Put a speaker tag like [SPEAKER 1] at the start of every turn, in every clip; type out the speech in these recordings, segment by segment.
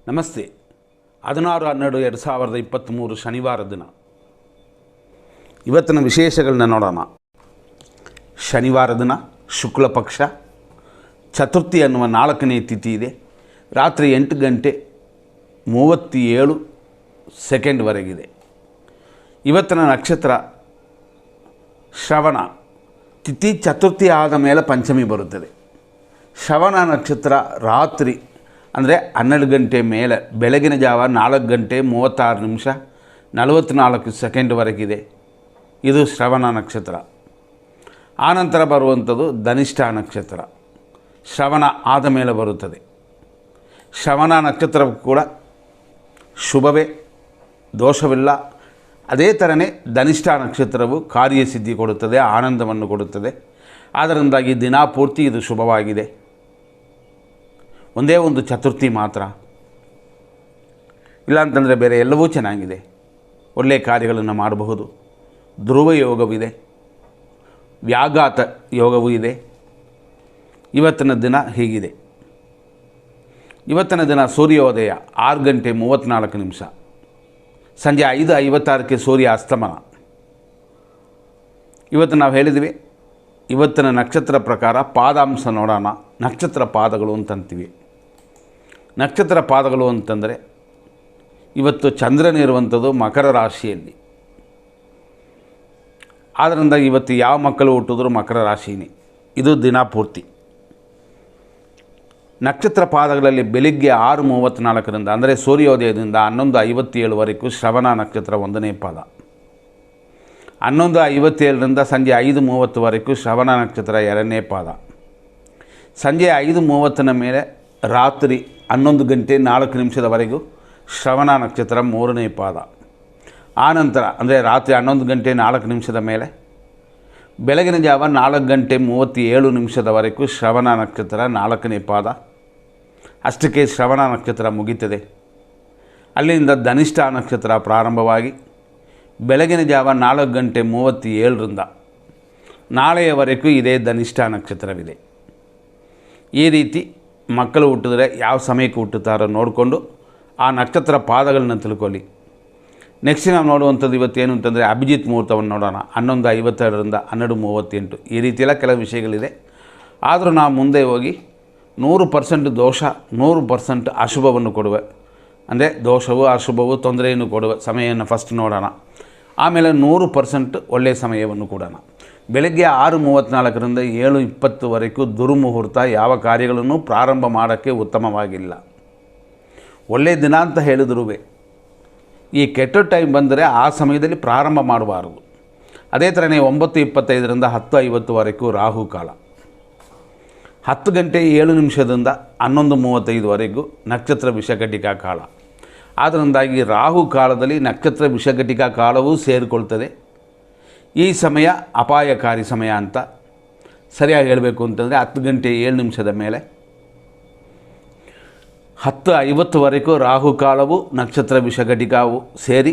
[SPEAKER 1] ನಮಸ್ತೆ. 16-12-2023 ಶನಿವಾರ ದಿನ. ಇವತ್ತಿನ ವಿಶೇಷಗಳನ್ನ ನೋಡೋಣ. ಶನಿವಾರ ದಿನ ಶುಕ್ಲ ಪಕ್ಷ, ಚತುರ್ಥಿ ಅನ್ನುವ 4ನೇ ತಿಥಿ ಇದೆ. ರಾತ್ರಿ 8:37 ಇವತ್ತಿನ ನಕ್ಷತ್ರ ಶ್ರವಣ. ತಿಥಿ ಚತುರ್ಥಿ ಆದ ಮೇಲೆ ಪಂಚಮಿ ಬರುತ್ತದೆ. ಶ್ರವಣ ನಕ್ಷತ್ರ ರಾತ್ರಿ ಅಂದರೆ 12 ಗಂಟೆ ಮೇಲೆ, ಬೆಳಗಿನ ಜಾವ 4:36:44 ಇದು ಶ್ರವಣ ನಕ್ಷತ್ರ. ಆನಂತರ ಬರುವಂಥದ್ದು ಧನಿಷ್ಠ ನಕ್ಷತ್ರ. ಶ್ರವಣ ಆದ ಮೇಲೆ ಬರುತ್ತದೆ. ಶ್ರವಣ ನಕ್ಷತ್ರ ಕೂಡ ಶುಭವೇ, ದೋಷವಿಲ್ಲ. ಅದೇ ಥರನೇ ಧನಿಷ್ಠ ನಕ್ಷತ್ರವು ಕಾರ್ಯಸಿದ್ಧಿ ಕೊಡುತ್ತದೆ, ಆನಂದವನ್ನು ಕೊಡುತ್ತದೆ. ಆದ್ದರಿಂದಾಗಿ ದಿನಪೂರ್ತಿ ಇದು ಶುಭವಾಗಿದೆ. ಒಂದೇ ಒಂದು ಚತುರ್ಥಿ ಮಾತ್ರ ಇಲ್ಲ ಅಂತಂದರೆ ಬೇರೆ ಎಲ್ಲವೂ ಚೆನ್ನಾಗಿದೆ. ಒಳ್ಳೆಯ ಕಾರ್ಯಗಳನ್ನು ಮಾಡಬಹುದು. ಧ್ರುವ ಯೋಗವಿದೆ, ವ್ಯಾಘಾತ ಯೋಗವೂ ಇದೆ. ಇವತ್ತಿನ ದಿನ ಹೀಗಿದೆ. ಇವತ್ತಿನ ದಿನ ಸೂರ್ಯೋದಯ 6:34, ಸಂಜೆ 5:56 ಸೂರ್ಯ ಅಸ್ತಮನ. ಇವತ್ತು ನಾವು ಹೇಳಿದ್ವಿ, ಇವತ್ತಿನ ನಕ್ಷತ್ರ ಪ್ರಕಾರ ಪಾದಾಂಶ ನೋಡೋಣ. ನಕ್ಷತ್ರ ಪಾದಗಳು ಅಂತಂತೀವಿ. ನಕ್ಷತ್ರ ಪಾದಗಳು ಅಂತಂದರೆ ಇವತ್ತು ಚಂದ್ರನಿರುವಂಥದ್ದು ಮಕರ ರಾಶಿಯಲ್ಲಿ. ಆದ್ದರಿಂದ ಇವತ್ತು ಯಾವ ಮಕ್ಕಳು ಹುಟ್ಟಿದ್ರು ಮಕರ ರಾಶಿನೇ. ಇದು ದಿನಪೂರ್ತಿ. ನಕ್ಷತ್ರ ಪಾದಗಳಲ್ಲಿ ಬೆಳಿಗ್ಗೆ 6:34 ಅಂದರೆ ಸೂರ್ಯೋದಯದಿಂದ 11:57 ಶ್ರವಣ ನಕ್ಷತ್ರ 1ನೇ ಪಾದ. 11:57 ಸಂಜೆ 5:30 ಶ್ರವಣ ನಕ್ಷತ್ರ 2ನೇ ಪಾದ. ಸಂಜೆ 5:30 ಮೇಲೆ ರಾತ್ರಿ 11:04 ಶ್ರವಣ ನಕ್ಷತ್ರ 3ನೇ ಪಾದ. ಆನಂತರ ಅಂದರೆ ರಾತ್ರಿ 11:04 ಮೇಲೆ ಬೆಳಗಿನ ಜಾವ 4:37 ಶ್ರವಣ ನಕ್ಷತ್ರ 4ನೇ ಪಾದ. ಅಷ್ಟಕ್ಕೆ ಶ್ರವಣ ನಕ್ಷತ್ರ ಮುಗೀತದೆ. ಅಲ್ಲಿಂದ ಧನಿಷ್ಠ ನಕ್ಷತ್ರ ಪ್ರಾರಂಭವಾಗಿ ಬೆಳಗಿನ ಜಾವ 4:37 ನಾಳೆಯವರೆಗೂ ಇದೇ ಧನಿಷ್ಠ ನಕ್ಷತ್ರವಿದೆ. ಈ ರೀತಿ ಮಕ್ಕಳು ಹುಟ್ಟಿದ್ರೆ ಯಾವ ಸಮಯಕ್ಕೆ ಹುಟ್ಟುತ್ತಾರೋ ನೋಡಿಕೊಂಡು ಆ ನಕ್ಷತ್ರ ಪಾದಗಳನ್ನ ತಿಳ್ಕೊಳ್ಳಿ. ನೆಕ್ಸ್ಟ್ ನಾವು ನೋಡುವಂಥದ್ದು ಇವತ್ತೇನು ಅಂತಂದರೆ ಅಭಿಜಿತ್ ಮುಹೂರ್ತವನ್ನು ನೋಡೋಣ. 11:52-12:38 ಈ ರೀತಿಯೆಲ್ಲ ಕೆಲವು ವಿಷಯಗಳಿದೆ. ಆದರೂ ನಾವು ಮುಂದೆ ಹೋಗಿ 100% ದೋಷ, 100% ಅಶುಭವನ್ನು ಕೊಡುವೆ. ಅಂದರೆ ದೋಷವು ಅಶುಭವು ತೊಂದರೆಯನ್ನು ಕೊಡುವ ಸಮಯವನ್ನು ಫಸ್ಟ್ ನೋಡೋಣ. ಆಮೇಲೆ 100% ಒಳ್ಳೆಯ ಸಮಯವನ್ನು ಕೊಡೋಣ. ಬೆಳಗ್ಗೆ 6:34 7:20 ದುರ್ಮುಹೂರ್ತ. ಯಾವ ಕಾರ್ಯಗಳನ್ನು ಪ್ರಾರಂಭ ಮಾಡೋಕ್ಕೆ ಉತ್ತಮವಾಗಿಲ್ಲ. ಒಳ್ಳೆಯ ದಿನ ಅಂತ ಹೇಳಿದ್ರೂ ಈ ಕೆಟ್ಟ ಟೈಮ್ ಬಂದರೆ ಆ ಸಮಯದಲ್ಲಿ ಪ್ರಾರಂಭ ಮಾಡಬಾರದು. ಅದೇ ಥರನೇ 9:25 10:50 ರಾಹುಕಾಲ. 10:07 11:35 ನಕ್ಷತ್ರ ವಿಷಘಟಿಕಾ ಕಾಲ. ಆದ್ದರಿಂದಾಗಿ ರಾಹು ಕಾಲದಲ್ಲಿ ನಕ್ಷತ್ರ ವಿಷಘಟಿಕಾ ಕಾಲವೂ ಸೇರಿಕೊಳ್ತದೆ. ಈ ಸಮಯ ಅಪಾಯಕಾರಿ ಸಮಯ ಅಂತ ಸರಿಯಾಗಿ ಹೇಳಬೇಕು ಅಂತಂದರೆ 10:07 ಮೇಲೆ 10:50 ರಾಹುಕಾಲವು ನಕ್ಷತ್ರ ವಿಷಘಟಿಕಾವು ಸೇರಿ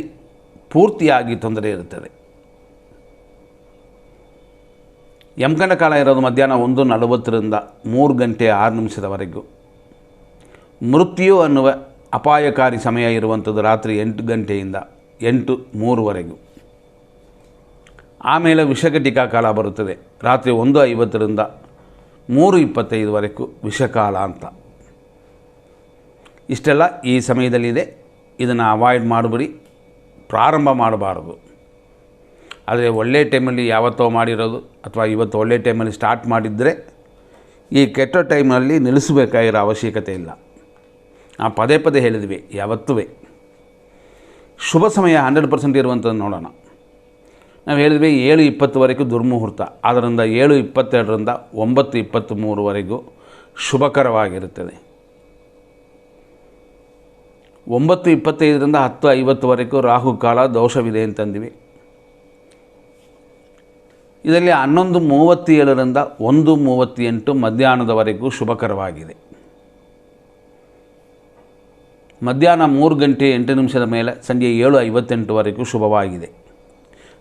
[SPEAKER 1] ಪೂರ್ತಿಯಾಗಿ ತೊಂದರೆ ಇರುತ್ತದೆ. ಯಮಗಂಡ ಕಾಲ ಇರೋದು ಮಧ್ಯಾಹ್ನ 1:40 3:06 ಮೃತ್ಯು ಅನ್ನುವ ಅಪಾಯಕಾರಿ ಸಮಯ ಇರುವಂಥದ್ದು ರಾತ್ರಿ 8 ಗಂಟೆಯಿಂದ 8:03 ಆಮೇಲೆ ವಿಷಘಟಿಕಾ ಕಾಲ ಬರುತ್ತದೆ. ರಾತ್ರಿ 1:50 3:25 ವಿಷಕಾಲ ಅಂತ. ಇಷ್ಟೆಲ್ಲ ಈ ಸಮಯದಲ್ಲಿದೆ. ಇದನ್ನು ಅವಾಯ್ಡ್ ಮಾಡಿಬಿಡಿ, ಪ್ರಾರಂಭ ಮಾಡಬಾರದು. ಆದರೆ ಒಳ್ಳೆಯ ಟೈಮಲ್ಲಿ ಯಾವತ್ತೋ ಮಾಡಿರೋದು ಅಥವಾ ಇವತ್ತು ಒಳ್ಳೆಯ ಟೈಮಲ್ಲಿ ಸ್ಟಾರ್ಟ್ ಮಾಡಿದರೆ ಈ ಕೆಟ್ಟ ಟೈಮಲ್ಲಿ ನಿಲ್ಲಿಸಬೇಕಾಗಿರೋ ಅವಶ್ಯಕತೆ ಇಲ್ಲ. ನಾವು ಪದೇ ಪದೇ ಹೇಳಿದ್ವಿ, ಯಾವತ್ತೂ ಶುಭ ಸಮಯ 100% ಇರುವಂಥದ್ದು ನೋಡೋಣ. ನಾವು ಹೇಳಿದ್ವಿ 7:20 ದುರ್ಮುಹೂರ್ತ. ಆದ್ದರಿಂದ 7:22 9:23 ಶುಭಕರವಾಗಿರುತ್ತದೆ. 9:25 10:50 ರಾಹುಕಾಲ ದೋಷವಿದೆ ಅಂತಂದ್ವಿ. ಇದರಲ್ಲಿ 11:37 1:38 ಮಧ್ಯಾಹ್ನದವರೆಗೂ ಶುಭಕರವಾಗಿದೆ. ಮಧ್ಯಾಹ್ನ 3:08 ಮೇಲೆ ಸಂಜೆ 7:58 ಶುಭವಾಗಿದೆ.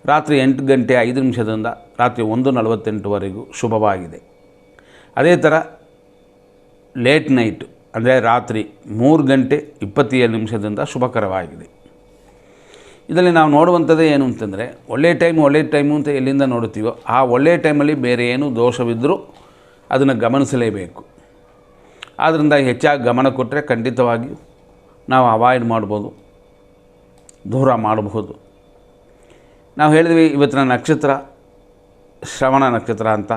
[SPEAKER 1] ರಾತ್ರಿ 8:05 ರಾತ್ರಿ 1:48 ಶುಭವಾಗಿದೆ. ಅದೇ ಥರ ಲೇಟ್ ನೈಟ್ ಅಂದರೆ ರಾತ್ರಿ 3 ಗಂಟೆ 27 ನಿಮಿಷದಿಂದ ಶುಭಕರವಾಗಿದೆ. ಇದರಲ್ಲಿ ನಾವು ನೋಡುವಂಥದ್ದೇ ಏನು ಅಂತಂದರೆ, ಒಳ್ಳೆಯ ಟೈಮು ಅಂತ ಎಲ್ಲಿಂದ ನೋಡುತ್ತೀವೋ ಆ ಒಳ್ಳೆಯ ಟೈಮಲ್ಲಿ ಬೇರೆ ಏನು ದೋಷವಿದ್ದರೂ ಅದನ್ನು ಗಮನಿಸಲೇಬೇಕು. ಆದ್ದರಿಂದ ಹೆಚ್ಚಾಗಿ ಗಮನ ಕೊಟ್ಟರೆ ಖಂಡಿತವಾಗಿಯೂ ನಾವು ಅವಾಯ್ಡ್ ಮಾಡ್ಬೋದು, ದೂರ ಮಾಡಬಹುದು. ನಾವು ಹೇಳಿದ್ವಿ ಇವತ್ತಿನ ನಕ್ಷತ್ರ ಶ್ರವಣ ನಕ್ಷತ್ರ ಅಂತ.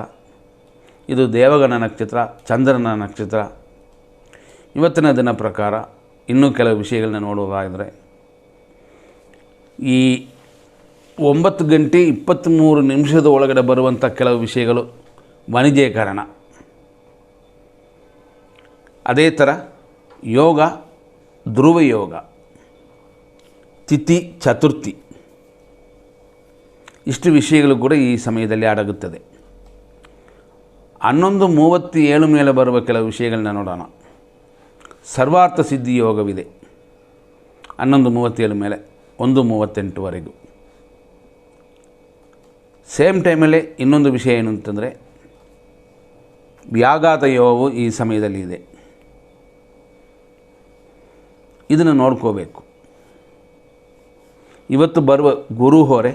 [SPEAKER 1] ಇದು ದೇವಗಣ ನಕ್ಷತ್ರ, ಚಂದ್ರನ ನಕ್ಷತ್ರ. ಇವತ್ತಿನ ದಿನ ಪ್ರಕಾರ ಇನ್ನೂ ಕೆಲವು ವಿಷಯಗಳನ್ನ ನೋಡುವುದಾದರೆ, ಈ 9 ಗಂಟೆ 23 ನಿಮಿಷದ ಒಳಗಡೆ ಬರುವಂಥ ಕೆಲವು ವಿಷಯಗಳು ವಾಣಿಜ್ಯೀಕರಣ. ಅದೇ ಥರ ಯೋಗ, ಧ್ರುವ ಯೋಗ, ತಿಥಿ ಚತುರ್ಥಿ, ಇಷ್ಟು ವಿಷಯಗಳು ಕೂಡ ಈ ಸಮಯದಲ್ಲಿ ಅಡಗುತ್ತದೆ. 11:37 ಮೇಲೆ ಬರುವ ಕೆಲವು ವಿಷಯಗಳನ್ನ ನೋಡೋಣ. ಸರ್ವಾರ್ಥ ಸಿದ್ಧಿ ಯೋಗವಿದೆ 11:37 ಮೇಲೆ 1:38ವರೆಗೂ. ಸೇಮ್ ಟೈಮಲ್ಲಿ ಇನ್ನೊಂದು ವಿಷಯ ಏನು ಅಂತಂದರೆ, ವ್ಯಾಘಾತ ಯೋಗವು ಈ ಸಮಯದಲ್ಲಿ ಇದೆ. ಇದನ್ನು ನೋಡ್ಕೋಬೇಕು. ಇವತ್ತು ಬರುವ ಗುರು ಹೊರೆ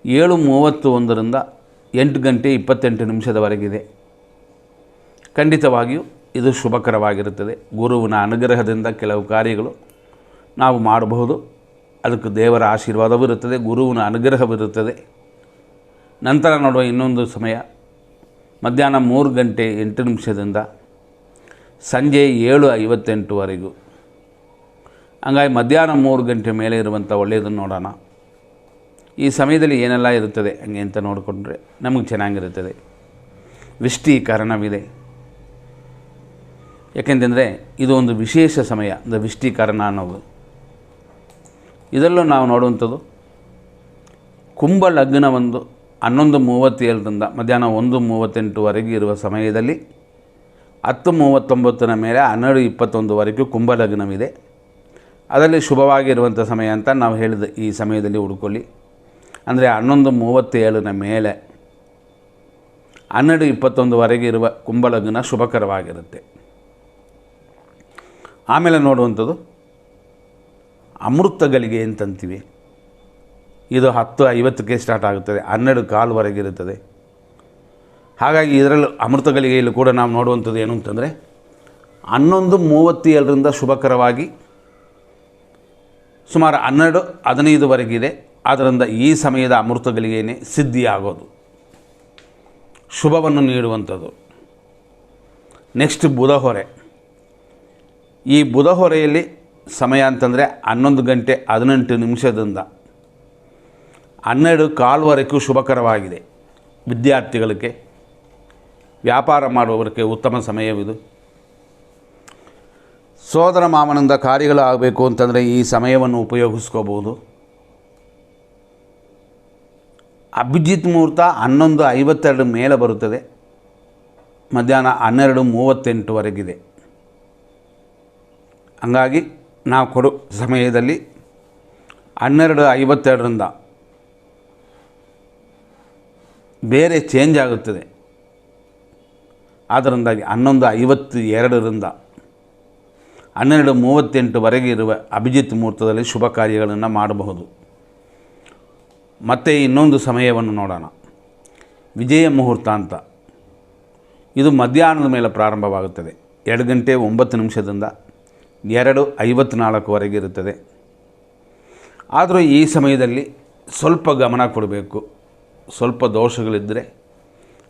[SPEAKER 1] 7:31ರಿಂದ 8 ಗಂಟೆ 28 ನಿಮಿಷದವರೆಗಿದೆ. ಖಂಡಿತವಾಗಿಯೂ ಇದು ಶುಭಕರವಾಗಿರುತ್ತದೆ. ಗುರುವಿನ ಅನುಗ್ರಹದಿಂದ ಕೆಲವು ಕಾರ್ಯಗಳು ನಾವು ಮಾಡಬಹುದು. ಅದಕ್ಕೆ ದೇವರ ಆಶೀರ್ವಾದವಿರುತ್ತದೆ, ಗುರುವಿನ ಅನುಗ್ರಹವಿರುತ್ತದೆ. ನಂತರ ನೋಡುವ ಇನ್ನೊಂದು ಸಮಯ ಮಧ್ಯಾಹ್ನ 3 ಗಂಟೆ 8 ನಿಮಿಷದಿಂದ ಸಂಜೆ 7:58ವರೆಗೂ. ಹಂಗಾಗಿ ಮಧ್ಯಾಹ್ನ 3 ಗಂಟೆ ಮೇಲೆ ಇರುವಂಥ ಒಳ್ಳೆಯದನ್ನು ನೋಡೋಣ. ಈ ಸಮಯದಲ್ಲಿ ಏನೆಲ್ಲ ಇರುತ್ತದೆ ಹಂಗೆ ಅಂತ ನೋಡಿಕೊಂಡ್ರೆ ನಮಗೆ ಚೆನ್ನಾಗಿರುತ್ತದೆ. ವಿಷ್ಟೀಕರಣವಿದೆ. ಯಾಕೆಂತಂದರೆ ಇದು ಒಂದು ವಿಶೇಷ ಸಮಯ, ವಿಷ್ಟೀಕರಣ ಅನ್ನೋದು. ಇದರಲ್ಲೂ ನಾವು ನೋಡುವಂಥದ್ದು ಕುಂಭ ಲಗ್ನ ಒಂದು 11:37ರಿಂದ ಮಧ್ಯಾಹ್ನ 1:38ವರೆಗೆ ಇರುವ ಸಮಯದಲ್ಲಿ 10:39ನ ಮೇಲೆ 12:21ವರೆಗೂ ಕುಂಭ ಲಗ್ನವಿದೆ. ಅದರಲ್ಲಿ ಶುಭವಾಗಿರುವಂಥ ಸಮಯ ಅಂತ ನಾವು ಹೇಳಿದ ಈ ಸಮಯದಲ್ಲಿ ಹುಡ್ಕೊಳ್ಳಿ. ಅಂದರೆ 11:37ನ ಮೇಲೆ 12:21ವರೆಗೆ ಇರುವ ಕುಂಭಲಗ್ನ ಶುಭಕರವಾಗಿರುತ್ತೆ. ಆಮೇಲೆ ನೋಡುವಂಥದ್ದು ಅಮೃತಗಳಿಗೆ ಅಂತಂತೀವಿ. ಇದು 10:50ಕ್ಕೆ ಸ್ಟಾರ್ಟ್ ಆಗುತ್ತದೆ, 12:15ವರೆಗೆ ಇರುತ್ತದೆ. ಹಾಗಾಗಿ ಇದರಲ್ಲೂ ಅಮೃತಗಳಿಗೆಯಲ್ಲೂ ಕೂಡ ನಾವು ನೋಡುವಂಥದ್ದು ಏನು ಅಂತಂದರೆ 11:37ರಿಂದ ಶುಭಕರವಾಗಿ ಸುಮಾರು 12:15ವರೆಗಿದೆ. ಆದ್ದರಿಂದ ಈ ಸಮಯದ ಅಮೃತಗಳಿಗೇನೆ ಸಿದ್ಧಿಯಾಗೋದು, ಶುಭವನ್ನು ನೀಡುವಂಥದ್ದು. ನೆಕ್ಸ್ಟ್ ಬುಧ ಹೊರೆ. ಈ ಬುಧ ಹೊರೆಯಲ್ಲಿ ಸಮಯ ಅಂತಂದರೆ 11 ಗಂಟೆ 18 ನಿಮಿಷದಿಂದ 12:15ವರೆಗೂ ಶುಭಕರವಾಗಿದೆ. ವಿದ್ಯಾರ್ಥಿಗಳಿಗೆ, ವ್ಯಾಪಾರ ಮಾಡುವವರಿಗೆ ಉತ್ತಮ ಸಮಯವಿದು. ಸೋದರ ಮಾವನಿಂದ ಕಾರ್ಯಗಳು ಆಗಬೇಕು ಅಂತಂದರೆ ಈ ಸಮಯವನ್ನು ಉಪಯೋಗಿಸ್ಕೋಬೋದು. ಅಭಿಜಿತ್ ಮುಹೂರ್ತ 11:52 ಮೇಲೆ ಬರುತ್ತದೆ, ಮಧ್ಯಾಹ್ನ 12:38ವರೆಗಿದೆ. ಹಂಗಾಗಿ ನಾವು ಕೊಡೋ ಸಮಯದಲ್ಲಿ 12:52ರಿಂದ ಬೇರೆ ಚೇಂಜ್ ಆಗುತ್ತದೆ. ಅದರಿಂದಾಗಿ 11:52ರಿಂದ 12:38ವರೆಗೆ ಇರುವ ಅಭಿಜಿತ್ ಮುಹೂರ್ತದಲ್ಲಿ ಶುಭ ಕಾರ್ಯಗಳನ್ನು ಮಾಡಬಹುದು. ಮತ್ತು ಇನ್ನೊಂದು ಸಮಯವನ್ನು ನೋಡೋಣ, ವಿಜಯ ಮುಹೂರ್ತ ಅಂತ. ಇದು ಮಧ್ಯಾಹ್ನದ ಮೇಲೆ ಪ್ರಾರಂಭವಾಗುತ್ತದೆ, 2 ಗಂಟೆ 9 ನಿಮಿಷದಿಂದ 2:54ವರೆಗೆ ಇರುತ್ತದೆ. ಆದರೂ ಈ ಸಮಯದಲ್ಲಿ ಸ್ವಲ್ಪ ಗಮನ ಕೊಡಬೇಕು. ಸ್ವಲ್ಪ ದೋಷಗಳಿದ್ದರೆ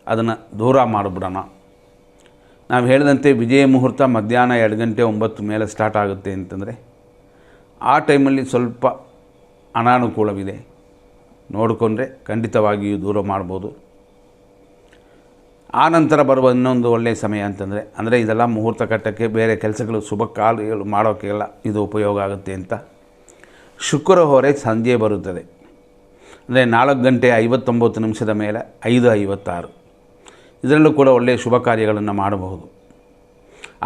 [SPEAKER 1] ಅದನ್ನು ದೂರ ಮಾಡಿಬಿಡೋಣ. ನಾವು ಹೇಳಿದಂತೆ ವಿಜಯ ಮುಹೂರ್ತ ಮಧ್ಯಾಹ್ನ 2 ಗಂಟೆ 9 ಮೇಲೆ ಸ್ಟಾರ್ಟ್ ಆಗುತ್ತೆ ಅಂತಂದರೆ ಆ ಟೈಮಲ್ಲಿ ಸ್ವಲ್ಪ ಅನಾನುಕೂಲವಿದೆ. ನೋಡಿಕೊಂಡ್ರೆ ಖಂಡಿತವಾಗಿಯೂ ದೂರ ಮಾಡ್ಬೋದು. ಆ ನಂತರ ಬರುವ ಇನ್ನೊಂದು ಒಳ್ಳೆಯ ಸಮಯ ಅಂತಂದರೆ, ಅಂದರೆ ಇದೆಲ್ಲ ಮುಹೂರ್ತ ಕಟ್ಟಕ್ಕೆ, ಬೇರೆ ಕೆಲಸಗಳು ಶುಭ ಕಾರ್ಯಗಳು ಮಾಡೋಕ್ಕೆಲ್ಲ ಇದು ಉಪಯೋಗ ಆಗುತ್ತೆ ಅಂತ. ಶುಕ್ರ ಹೊರೆ ಸಂಜೆ ಬರುತ್ತದೆ, ಅಂದರೆ 4 ಗಂಟೆ 59 ನಿಮಿಷದ ಮೇಲೆ 5:56. ಇದರಲ್ಲೂ ಕೂಡ ಒಳ್ಳೆಯ ಶುಭ ಕಾರ್ಯಗಳನ್ನು ಮಾಡಬಹುದು.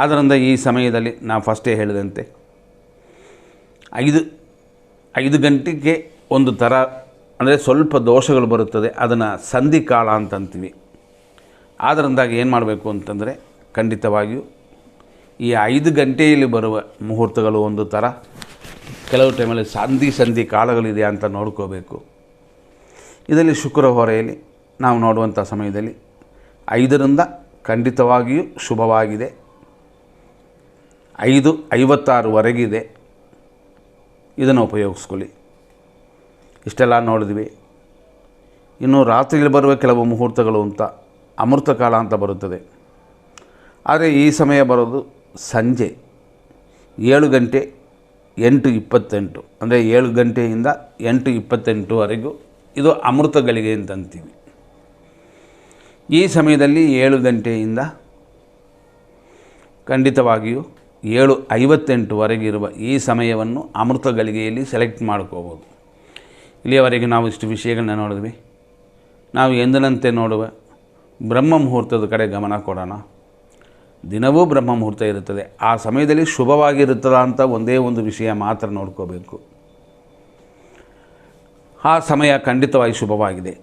[SPEAKER 1] ಆದ್ದರಿಂದ ಈ ಸಮಯದಲ್ಲಿ ನಾವು ಫಸ್ಟೇ ಹೇಳಿದಂತೆ 5 ಗಂಟೆಗೆ ಒಂದು ಥರ ಅಂದರೆ ಸ್ವಲ್ಪ ದೋಷಗಳು ಬರುತ್ತದೆ, ಅದನ್ನು ಸಂಧಿಕಾಲ ಅಂತಂತೀವಿ. ಆದ್ದರಿಂದಾಗಿ ಏನು ಮಾಡಬೇಕು ಅಂತಂದರೆ ಖಂಡಿತವಾಗಿಯೂ ಈ 5 ಗಂಟೆಯಲ್ಲಿ ಬರುವ ಮುಹೂರ್ತಗಳು ಒಂದು ಥರ, ಕೆಲವು ಟೈಮಲ್ಲಿ ಸಂಧಿ ಕಾಲಗಳಿದೆ ಅಂತ ನೋಡ್ಕೋಬೇಕು. ಇದರಲ್ಲಿ ಶುಕ್ರ ಹೊರೆಯಲ್ಲಿ ನಾವು ನೋಡುವಂಥ ಸಮಯದಲ್ಲಿ 5ರಿಂದ ಖಂಡಿತವಾಗಿಯೂ ಶುಭವಾಗಿದೆ. 5:56ವರೆಗಿದೆ. ಇದನ್ನು ಉಪಯೋಗಿಸ್ಕೊಳ್ಳಿ. ಇಷ್ಟೆಲ್ಲ ನೋಡಿದ್ವಿ. ಇನ್ನು ರಾತ್ರಿಯಲ್ಲಿ ಬರುವ ಕೆಲವು ಮುಹೂರ್ತಗಳು ಅಂತ ಅಮೃತ ಕಾಲ ಅಂತ ಬರುತ್ತದೆ. ಆದರೆ ಈ ಸಮಯ ಬರೋದು ಸಂಜೆ 7 ಗಂಟೆ 8:28, ಅಂದರೆ 7 ಗಂಟೆಯಿಂದ 8:28ವರೆಗೂ ಇದು ಅಮೃತ ಗಳಿಗೆ ಅಂತಂತೀವಿ. ಈ ಸಮಯದಲ್ಲಿ 7 ಗಂಟೆಯಿಂದ ಖಂಡಿತವಾಗಿಯೂ 7:58ವರೆಗಿರುವ ಈ ಸಮಯವನ್ನು ಅಮೃತ ಗಳಿಗೆಯಲ್ಲಿ ಸೆಲೆಕ್ಟ್ ಮಾಡ್ಕೋಬೋದು. ಇಲ್ಲಿಯವರೆಗೆ ನಾವು ಇಷ್ಟು ವಿಷಯಗಳನ್ನ ನೋಡಿದ್ವಿ. ನಾವು ಎಂದಿನಂತೆ ನೋಡುವ ಬ್ರಹ್ಮ ಮುಹೂರ್ತದ ಕಡೆ ಗಮನ ಕೊಡೋಣ. ದಿನವೂ ಬ್ರಹ್ಮ ಮುಹೂರ್ತ ಇರುತ್ತದೆ. ಆ ಸಮಯದಲ್ಲಿ ಶುಭವಾಗಿರುತ್ತದ ಅಂತ ಒಂದೇ ಒಂದು ವಿಷಯ ಮಾತ್ರ ನೋಡ್ಕೋಬೇಕು. ಆ ಸಮಯ ಖಂಡಿತವಾಗಿ ಶುಭವಾಗಿದೆ.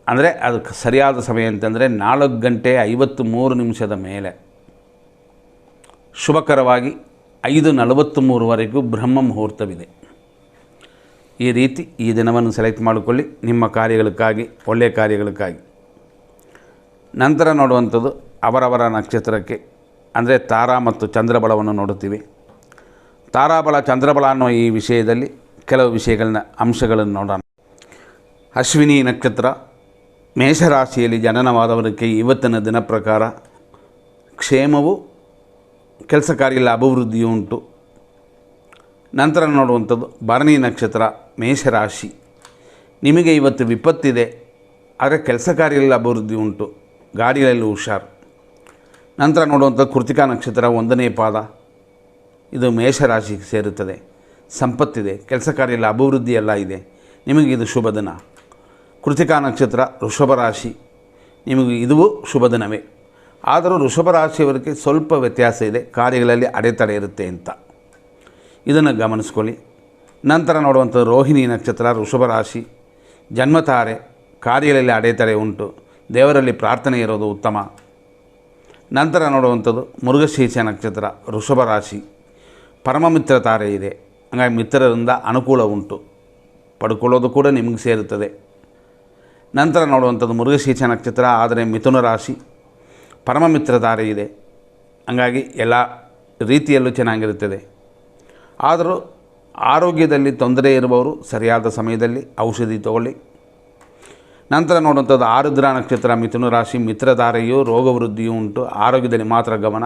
[SPEAKER 1] ಅಂದರೆ ಅದಕ್ಕೆ ಸರಿಯಾದ ಸಮಯ ಅಂತಂದರೆ 4 ಗಂಟೆ 53 ಮೇಲೆ ಶುಭಕರವಾಗಿ 5:43ವರೆಗೂ ಬ್ರಹ್ಮ ಮುಹೂರ್ತವಿದೆ. ಈ ರೀತಿ ಈ ದಿನವನ್ನು ಸೆಲೆಕ್ಟ್ ಮಾಡಿಕೊಳ್ಳಿ ನಿಮ್ಮ ಕಾರ್ಯಗಳಿಗಾಗಿ, ಒಳ್ಳೆಯ ಕಾರ್ಯಗಳಿಗಾಗಿ. ನಂತರ ನೋಡುವಂಥದ್ದು ಅವರವರ ನಕ್ಷತ್ರಕ್ಕೆ, ಅಂದರೆ ತಾರಾ ಮತ್ತು ಚಂದ್ರಬಲವನ್ನು ನೋಡುತ್ತೀವಿ. ತಾರಾಬಲ ಚಂದ್ರಬಲ ಅನ್ನೋ ಈ ವಿಷಯದಲ್ಲಿ ಕೆಲವು ವಿಷಯಗಳನ್ನ ಅಂಶಗಳನ್ನು ನೋಡೋಣ. ಅಶ್ವಿನಿ ನಕ್ಷತ್ರ ಮೇಷರಾಶಿಯಲ್ಲಿ ಜನನವಾದವರಿಗೆ ಇವತ್ತಿನ ದಿನ ಪ್ರಕಾರ ಕ್ಷೇಮವು, ಕೆಲಸ ಕಾರ್ಯಗಳ ಅಭಿವೃದ್ಧಿಯೂ ಉಂಟು. ನಂತರ ನೋಡುವಂಥದ್ದು ಭರಣಿ ನಕ್ಷತ್ರ ಮೇಷರಾಶಿ, ನಿಮಗೆ ಇವತ್ತು ವಿಪತ್ತಿದೆ, ಆದರೆ ಕೆಲಸ ಕಾರ್ಯಗಳ ಅಭಿವೃದ್ಧಿ ಉಂಟು, ಗಾಡಿಗಳಲ್ಲಿ ಹುಷಾರು. ನಂತರ ನೋಡುವಂಥದ್ದು ಕೃತಿಕಾ ನಕ್ಷತ್ರ 1ನೇ ಪಾದ, ಇದು ಮೇಷರಾಶಿಗೆ ಸೇರುತ್ತದೆ. ಸಂಪತ್ತಿದೆ, ಕೆಲಸ ಕಾರ್ಯಗಳ ಅಭಿವೃದ್ಧಿ ಎಲ್ಲ ಇದೆ, ನಿಮಗೆ ಇದು ಶುಭ ದಿನ. ಕೃತಿಕಾ ನಕ್ಷತ್ರ ವೃಷಭ ರಾಶಿ, ನಿಮಗೆ ಇದು ಶುಭ ದಿನವೇ. ಆದರೂ ವೃಷಭ ರಾಶಿಯವರಿಗೆ ಸ್ವಲ್ಪ ವ್ಯತ್ಯಾಸ ಇದೆ, ಕಾರ್ಯಗಳಲ್ಲಿ ಅಡೆತಡೆ ಇರುತ್ತೆ ಅಂತ, ಇದನ್ನು ಗಮನಿಸ್ಕೊಳ್ಳಿ. ನಂತರ ನೋಡುವಂಥದ್ದು ರೋಹಿಣಿ ನಕ್ಷತ್ರ ವೃಷಭ ರಾಶಿ, ಜನ್ಮತಾರೆ, ಕಾರ್ಯಗಳಲ್ಲಿ ಅಡೆತಡೆ ಉಂಟು, ದೇವರಲ್ಲಿ ಪ್ರಾರ್ಥನೆ ಇರೋದು ಉತ್ತಮ. ನಂತರ ನೋಡುವಂಥದ್ದು ಮೃಗಶೀರ್ಷ ನಕ್ಷತ್ರ ವೃಷಭ ರಾಶಿ, ಪರಮಮಿತ್ರ ತಾರೆ ಇದೆ, ಹಾಗಾಗಿ ಮಿತ್ರರಿಂದ ಅನುಕೂಲ ಉಂಟು, ಪಡ್ಕೊಳ್ಳೋದು ಕೂಡ ನಿಮಗೆ ಸೇರುತ್ತದೆ. ನಂತರ ನೋಡುವಂಥದ್ದು ಮೃಗಶೀರ್ಷ ನಕ್ಷತ್ರ, ಆದರೆ ಮಿಥುನ ರಾಶಿ, ಪರಮಮಿತ್ರ ತಾರೆ ಇದೆ, ಹಾಗಾಗಿ ಎಲ್ಲ ರೀತಿಯಲ್ಲೂ ಚೆನ್ನಾಗಿರುತ್ತದೆ. ಆದರೂ ಆರೋಗ್ಯದಲ್ಲಿ ತೊಂದರೆ ಇರುವವರು ಸರಿಯಾದ ಸಮಯದಲ್ಲಿ ಔಷಧಿ ತಗೊಳ್ಳಿ. ನಂತರ ನೋಡುವಂಥದ್ದು ಆರುದ್ರ ನಕ್ಷತ್ರ ಮಿಥುನ ರಾಶಿ, ಮಿತ್ರಧಾರೆಯು ರೋಗವೃದ್ಧಿಯೂ ಉಂಟು, ಆರೋಗ್ಯದಲ್ಲಿ ಮಾತ್ರ ಗಮನ.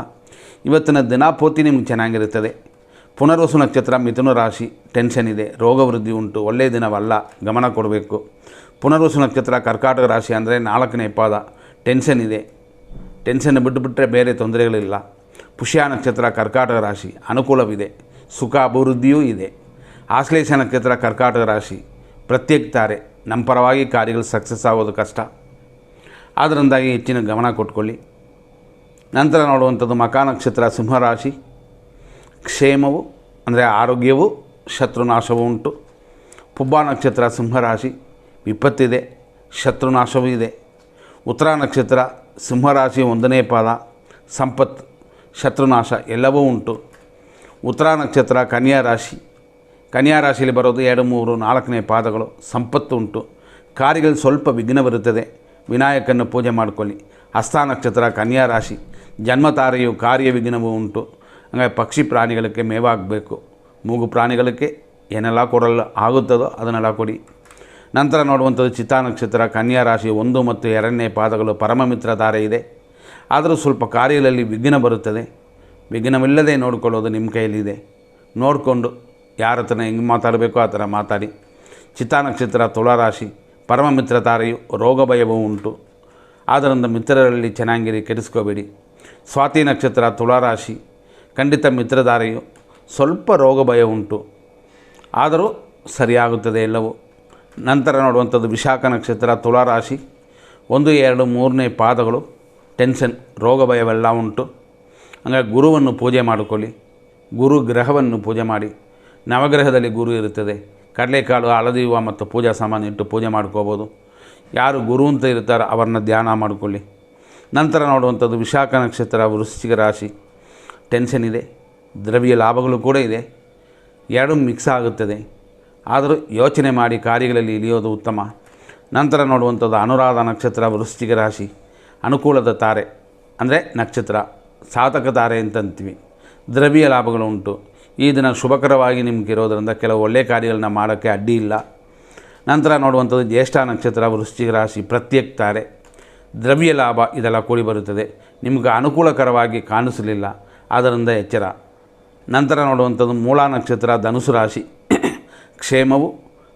[SPEAKER 1] ಇವತ್ತಿನ ದಿನಪೂರ್ತಿ ನಿಮ್ಗೆ ಚೆನ್ನಾಗಿರುತ್ತದೆ. ಪುನರ್ವಸು ನಕ್ಷತ್ರ ಮಿಥುನ ರಾಶಿ, ಟೆನ್ಷನ್ ಇದೆ, ರೋಗವೃದ್ಧಿ ಉಂಟು, ಒಳ್ಳೆಯ ದಿನವಲ್ಲ, ಗಮನ ಕೊಡಬೇಕು. ಪುನರ್ವಸು ನಕ್ಷತ್ರ ಕರ್ಕಾಟಕ ರಾಶಿ, ಅಂದರೆ 4ನೇ ಪಾದ, ಟೆನ್ಷನ್ ಇದೆ, ಟೆನ್ಷನ್ ಬಿಟ್ಟುಬಿಟ್ರೆ ಬೇರೆ ತೊಂದರೆಗಳಿಲ್ಲ. ಪುಷ್ಯ ನಕ್ಷತ್ರ ಕರ್ಕಾಟಕ ರಾಶಿ, ಅನುಕೂಲವಿದೆ, ಸುಖ ಅಭಿವೃದ್ಧಿಯೂ ಇದೆ. ಆಶ್ಲೇಷ ನಕ್ಷತ್ರ ಕರ್ಕಾಟಕ ರಾಶಿ, ಪ್ರತ್ಯೇಕ ತಾರೆ, ನಮ್ಮ ಪರವಾಗಿ ಕಾರ್ಯಗಳು ಸಕ್ಸಸ್ ಆಗೋದು ಕಷ್ಟ, ಅದರಿಂದಾಗಿ ಹೆಚ್ಚಿನ ಗಮನ ಕೊಟ್ಕೊಳ್ಳಿ. ನಂತರ ನೋಡುವಂಥದ್ದು ಮಖ ನಕ್ಷತ್ರ ಸಿಂಹರಾಶಿ, ಕ್ಷೇಮವು ಅಂದರೆ ಆರೋಗ್ಯವು, ಶತ್ರುನಾಶವೂ ಉಂಟು. ಪುಬ್ಬ ನಕ್ಷತ್ರ ಸಿಂಹರಾಶಿ, ವಿಪತ್ತಿದೆ, ಶತ್ರುನಾಶವೂ ಇದೆ. ಉತ್ತರ ನಕ್ಷತ್ರ ಸಿಂಹರಾಶಿ 1ನೇ ಪಾದ, ಸಂಪತ್ತು, ಶತ್ರುನಾಶ ಎಲ್ಲವೂ ಉಂಟು. ಉತ್ತರ ನಕ್ಷತ್ರ ಕನ್ಯಾ ರಾಶಿ, ಕನ್ಯಾ ರಾಶಿಯಲ್ಲಿ ಬರೋದು 2, 3, 4ನೇ ಪಾದಗಳು, ಸಂಪತ್ತು ಉಂಟು, ಕಾರ್ಯಗಳು ಸ್ವಲ್ಪ ವಿಘ್ನ ಬರುತ್ತದೆ, ವಿನಾಯಕನ ಪೂಜೆ ಮಾಡಿಕೊಳ್ಳಿ. ಹಸ್ತ ನಕ್ಷತ್ರ ಕನ್ಯಾ ರಾಶಿ, ಜನ್ಮತಾರೆಯು ಕಾರ್ಯ ವಿಘ್ನವೂ ಉಂಟು, ಹಾಗಾಗಿ ಪಕ್ಷಿ ಪ್ರಾಣಿಗಳಿಗೆ ಮೇವಾಗಬೇಕು, ಮೂಗು ಪ್ರಾಣಿಗಳಿಗೆ ಏನೆಲ್ಲ ಕೊಡಲು ಆಗುತ್ತದೋ ಅದನ್ನೆಲ್ಲ ಕೊಡಿ. ನಂತರ ನೋಡುವಂಥದ್ದು ಚಿತ್ತಾ ನಕ್ಷತ್ರ ಕನ್ಯಾ ರಾಶಿ 1 ಮತ್ತು 2ನೇ ಪಾದಗಳು, ಪರಮಮಿತ್ರ ತಾರೆ ಇದೆ, ಆದರೂ ಸ್ವಲ್ಪ ಕಾರ್ಯಗಳಲ್ಲಿ ವಿಘ್ನ ಬರುತ್ತದೆ. ವಿಘ್ನವಿಲ್ಲದೆ ನೋಡಿಕೊಳ್ಳೋದು ನಿಮ್ಮ ಕೈಯಲ್ಲಿದೆ. ನೋಡಿಕೊಂಡು ಯಾರ ಹತ್ರ ಹೆಂಗೆ ಮಾತಾಡಬೇಕೋ ಆ ಥರ ಮಾತಾಡಿ. ಚಿತ್ತಾ ನಕ್ಷತ್ರ ತುಲಾರಾಶಿ, ಪರಮಮಿತ್ರ ತಾರೆಯು ರೋಗ ಭಯವೂ ಉಂಟು, ಆದ್ದರಿಂದ ಮಿತ್ರರಲ್ಲಿ ಚೆನ್ನಾಗಿರಿ, ಕೆಡಿಸ್ಕೋಬೇಡಿ. ಸ್ವಾತಿ ನಕ್ಷತ್ರ ತುಲಾರಾಶಿ, ಖಂಡಿತ ಮಿತ್ರಧಾರೆಯು ಸ್ವಲ್ಪ ರೋಗ ಭಯ ಉಂಟು, ಆದರೂ ಸರಿಯಾಗುತ್ತದೆ ಎಲ್ಲವೂ. ನಂತರ ನೋಡುವಂಥದ್ದು ವಿಶಾಖ ನಕ್ಷತ್ರ ತುಲಾರಾಶಿ, 1, 2, 3ನೇ ಪಾದಗಳು, ಟೆನ್ಷನ್, ರೋಗ ಭಯವೆಲ್ಲ ಉಂಟು, ಹಾಗಾಗಿ ಗುರುವನ್ನು ಪೂಜೆ ಮಾಡಿಕೊಳ್ಳಿ. ಗುರು ಗ್ರಹವನ್ನು ಪೂಜೆ ಮಾಡಿ. ನವಗ್ರಹದಲ್ಲಿ ಗುರು ಇರುತ್ತದೆ. ಕಡಲೆಕಾಳು, ಹಳದಿ ಹೂವು ಮತ್ತು ಪೂಜಾ ಸಾಮಾನು ಇಟ್ಟು ಪೂಜೆ ಮಾಡ್ಕೋಬೋದು. ಯಾರು ಗುರು ಅಂತ ಇರ್ತಾರೋ ಅವ್ರನ್ನ ಧ್ಯಾನ ಮಾಡಿಕೊಳ್ಳಿ. ನಂತರ ನೋಡುವಂಥದ್ದು ವಿಶಾಖ ನಕ್ಷತ್ರ ವೃಶ್ಚಿಕ ರಾಶಿ, ಟೆನ್ಷನ್ ಇದೆ, ದ್ರವ್ಯ ಲಾಭಗಳು ಕೂಡ ಇದೆ, ಎರಡೂ ಮಿಕ್ಸ್ ಆಗುತ್ತದೆ. ಆದರೂ ಯೋಚನೆ ಮಾಡಿ ಕಾರ್ಯಗಳಲ್ಲಿ ಇಳಿಯೋದು ಉತ್ತಮ. ನಂತರ ನೋಡುವಂಥದ್ದು ಅನುರಾಧ ನಕ್ಷತ್ರ, ವೃಶ್ಚಿಕ ರಾಶಿ. ಅನುಕೂಲದ ತಾರೆ ಅಂದರೆ ನಕ್ಷತ್ರ, ಸಾಧಕ ತಾರೆ ಅಂತಂತೀವಿ. ದ್ರವ್ಯ ಲಾಭಗಳು ಉಂಟು. ಈ ದಿನ ಶುಭಕರವಾಗಿ ನಿಮಗಿರೋದರಿಂದ ಕೆಲವು ಒಳ್ಳೆಯ ಕಾರ್ಯಗಳನ್ನ ಮಾಡೋಕ್ಕೆ ಅಡ್ಡಿ ಇಲ್ಲ. ನಂತರ ನೋಡುವಂಥದ್ದು ಜ್ಯೇಷ್ಠ ನಕ್ಷತ್ರ, ವೃಶ್ಚಿಕ ರಾಶಿ, ಪ್ರತ್ಯೇಕ ತಾರೆ, ದ್ರವ್ಯ ಲಾಭ ಇದೆಲ್ಲ ಕೂಡಿ ಬರುತ್ತದೆ. ನಿಮಗೆ ಅನುಕೂಲಕರವಾಗಿ ಕಾಣಿಸಲಿಲ್ಲ, ಆದ್ದರಿಂದ ಎಚ್ಚರ. ನಂತರ ನೋಡುವಂಥದ್ದು ಮೂಲ ನಕ್ಷತ್ರ, ಧನುಸು ರಾಶಿ. ಕ್ಷೇಮವು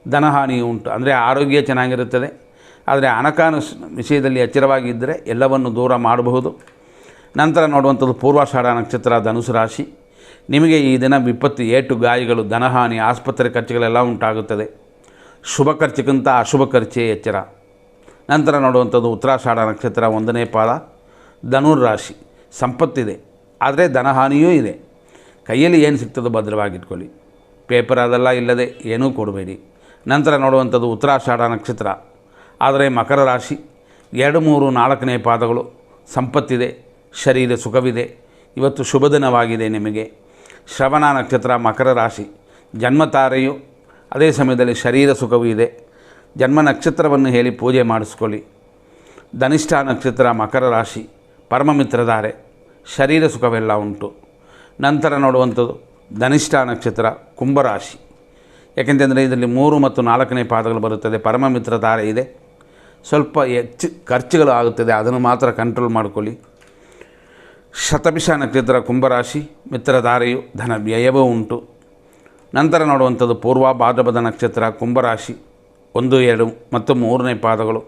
[SPEAKER 1] ಧನಹಾನಿಯು ಉಂಟು, ಅಂದರೆ ಆರೋಗ್ಯ ಚೆನ್ನಾಗಿರುತ್ತದೆ. ಆದರೆ ಹಣಕಾಸು ವಿಷಯದಲ್ಲಿ ಎಚ್ಚರವಾಗಿದ್ದರೆ ಎಲ್ಲವನ್ನು ದೂರ ಮಾಡಬಹುದು. ನಂತರ ನೋಡುವಂಥದ್ದು ಪೂರ್ವಾಷಾಢ ನಕ್ಷತ್ರ, ಧನುಸು ರಾಶಿ. ನಿಮಗೆ ಈ ದಿನ ವಿಪತ್ತು, ಏಟು, ಗಾಯಗಳು, ಧನಹಾನಿ, ಆಸ್ಪತ್ರೆ ಖರ್ಚುಗಳೆಲ್ಲ ಉಂಟಾಗುತ್ತದೆ. ಶುಭ ಖರ್ಚಿಗಿಂತ ಅಶುಭ ಖರ್ಚೇ ಎಚ್ಚರ. ನಂತರ ನೋಡುವಂಥದ್ದು ಉತ್ತರಾಷಾಢ ನಕ್ಷತ್ರ, 1ನೇ ಪಾದ, ಧನುರ್ ರಾಶಿ. ಸಂಪತ್ತಿದೆ, ಆದರೆ ಧನಹಾನಿಯೂ ಇದೆ. ಕೈಯಲ್ಲಿ ಏನು ಸಿಗ್ತದೋ ಭದ್ರವಾಗಿಟ್ಕೊಳ್ಳಿ. ಪೇಪರ್ ಅದೆಲ್ಲ ಇಲ್ಲದೆ ಏನೂ ಕೊಡಬೇಡಿ. ನಂತರ ನೋಡುವಂಥದ್ದು ಉತ್ತರಾಷಾಢ ನಕ್ಷತ್ರ, ಆದರೆ ಮಕರ ರಾಶಿ. 2, 3, 4ನೇ ಪಾದಗಳು. ಸಂಪತ್ತಿದೆ, ಶರೀರ ಸುಖವಿದೆ. ಇವತ್ತು ಶುಭ ದಿನವಾಗಿದೆ ನಿಮಗೆ. ಶ್ರವಣ ನಕ್ಷತ್ರ, ಮಕರ ರಾಶಿ. ಜನ್ಮ ತಾರೆಯು, ಅದೇ ಸಮಯದಲ್ಲಿ ಶರೀರ ಸುಖವೂ ಇದೆ. ಜನ್ಮ ನಕ್ಷತ್ರವನ್ನು ಹೇಳಿ ಪೂಜೆ ಮಾಡಿಸ್ಕೊಳ್ಳಿ. ಧನಿಷ್ಠ ನಕ್ಷತ್ರ, ಮಕರ ರಾಶಿ. ಪರಮಮಿತ್ರಧಾರೆ, ಶರೀರ ಸುಖವೆಲ್ಲ ಉಂಟು. ನಂತರ ನೋಡುವಂಥದ್ದು ಧನಿಷ್ಠ ನಕ್ಷತ್ರ, ಕುಂಭರಾಶಿ. ಯಾಕೆಂತಂದರೆ ಇದರಲ್ಲಿ 3 ಮತ್ತು 4ನೇ ಪಾದಗಳು ಬರುತ್ತದೆ. ಪರಮಮಿತ್ರಧಾರೆ ಇದೆ. ಸ್ವಲ್ಪ ಹೆಚ್ಚು ಖರ್ಚುಗಳು ಆಗುತ್ತದೆ, ಅದನ್ನು ಮಾತ್ರ ಕಂಟ್ರೋಲ್ ಮಾಡಿಕೊಳ್ಳಿ. ಶತಭಿಷ ನಕ್ಷತ್ರ, ಕುಂಭರಾಶಿ. ಮಿತ್ರಧಾರೆಯು, ಧನ ವ್ಯಯವೂ ಉಂಟು. ನಂತರ ನೋಡುವಂಥದ್ದು ಪೂರ್ವ ಭಾದ್ರಪದ ನಕ್ಷತ್ರ, ಕುಂಭರಾಶಿ. 1, 2 ಮತ್ತು 3ನೇ ಪಾದಗಳು.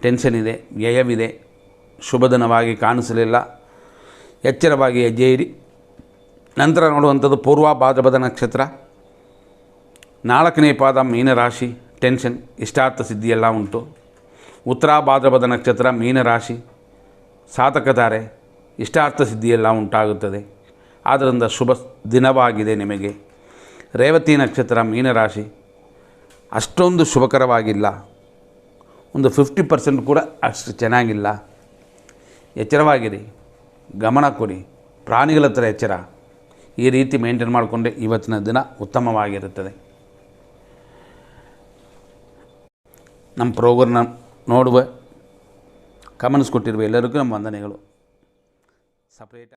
[SPEAKER 1] ಟೆನ್ಷನ್ ಇದೆ, ವ್ಯಯವಿದೆ, ಶುಭ ದಿನವಾಗಿ ಕಾಣಿಸಲಿಲ್ಲ, ಎಚ್ಚರವಾಗಿ ಹೆಜ್ಜೆ ಇರಿ. ನಂತರ ನೋಡುವಂಥದ್ದು ಪೂರ್ವ ಭಾದ್ರಪದ ನಕ್ಷತ್ರ, 4ನೇ ಪಾದ, ಮೀನರಾಶಿ. ಟೆನ್ಷನ್, ಇಷ್ಟಾರ್ಥ ಸಿದ್ಧಿಯೆಲ್ಲ ಉಂಟು. ಉತ್ತರ ಭಾದ್ರಪದ ನಕ್ಷತ್ರ, ಮೀನರಾಶಿ. ಸಾಧಕಧಾರೆ, ಇಷ್ಟಾರ್ಥ ಸಿದ್ಧಿಯೆಲ್ಲ ಉಂಟಾಗುತ್ತದೆ. ಆದ್ದರಿಂದ ಶುಭ ದಿನವಾಗಿದೆ ನಿಮಗೆ. ರೇವತಿ ನಕ್ಷತ್ರ, ಮೀನರಾಶಿ. ಅಷ್ಟೊಂದು ಶುಭಕರವಾಗಿಲ್ಲ, ಒಂದು 50% ಕೂಡ ಅಷ್ಟು ಚೆನ್ನಾಗಿಲ್ಲ. ಎಚ್ಚರವಾಗಿರಿ, ಗಮನ ಕೊಡಿ, ಪ್ರಾಣಿಗಳ ಹತ್ರ ಎಚ್ಚರ. ಈ ರೀತಿ ಮೇಂಟೈನ್ ಮಾಡಿಕೊಂಡ್ರೆ ಇವತ್ತಿನ ದಿನ ಉತ್ತಮವಾಗಿರುತ್ತದೆ. ನಮ್ಮ ಪ್ರೋಗ್ರಾಮ್ನ ನೋಡುವ, ಕಮೆಂಟ್ಸ್ ಕೊಟ್ಟಿರುವ ಎಲ್ಲರಿಗೂ ನಮ್ಮ ವಂದನೆಗಳು. ಸಪ್ರೇಟ್